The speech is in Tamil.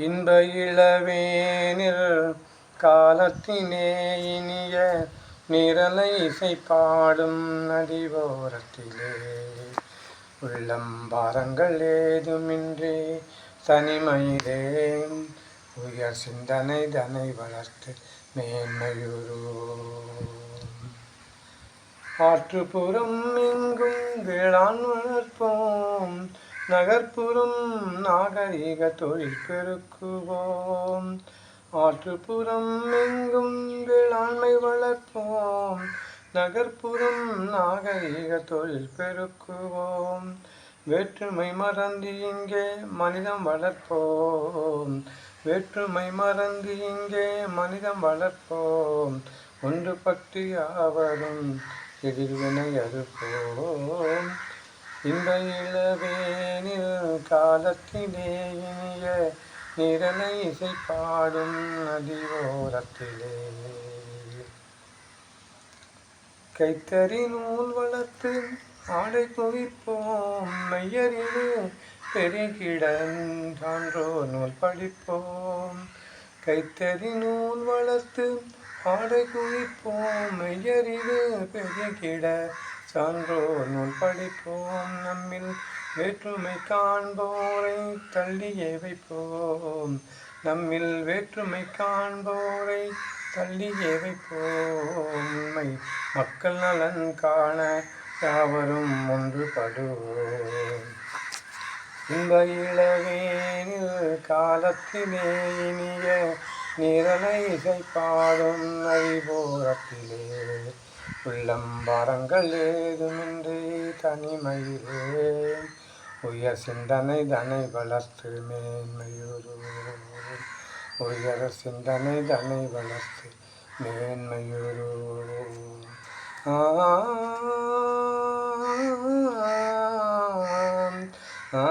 இன்ப இளவேனில் காலத்திலே இனிய நிரலை இசை பாடும் நதிவோரத்திலே உள்ளம் பாரங்கள் ஏதுமின்றி தனிமையிலே உயர் சிந்தனை தனை வளர்த்து மேன்மையுறும் ஆற்றுப்புறம் எங்கும் வேளாண் வளர்ப்போம், நகர்ப்புறம் நாகரிக தொழில் பெருக்குவோம். ஆற்றுப்புறம் எங்கும் வேளாண்மை வளர்ப்போம், நகர்ப்புறம் நாகரிக தொழில் பெருக்குவோம். வேற்றுமை மறந்து இங்கே மனிதம் வளர்ப்போம், வேற்றுமை மறந்து இங்கே மனிதம் வளர்ப்போம். ஒன்றுபட்டு யாவரும் எதிர்வினை அறுப்போம். இந்த இளவேனில் காலத்திலே இனிய நிரலை இசை பாடும் நதியோரத்திலே கைத்தறி நூல் வளர்த்து ஆடை குவிப்போம், மையறிவு பெருகிட சான்றோ நூல் படிப்போம். கைத்தறி நூல் வளர்த்து ஆடை குவிப்போம், மெய்யறிவு பெருகிட சான்றோ நூல் படிப்போம். நம்மில் வேற்றுமை காண்போரை தள்ளியே வைப்போம், நம்மில் வேற்றுமை காண்போரை தள்ளியே வைப்போம். உண்மை மக்கள் நலன் காண யாவரும் ஒன்றுபடுவோம். இந்த இளவேனில் காலத்திலே இனிய நிரலை இசை பாடும் நதிவோரத்திலே உள்ளம் பாரங்கள் ஏதுமின்றி தனிமையிலே உயர் சிந்தனை தனை வளர்த்து மேன்மையுறும். உயர் சிந்தனை தனை வளர்த்து மேன்மையுறும். ஆ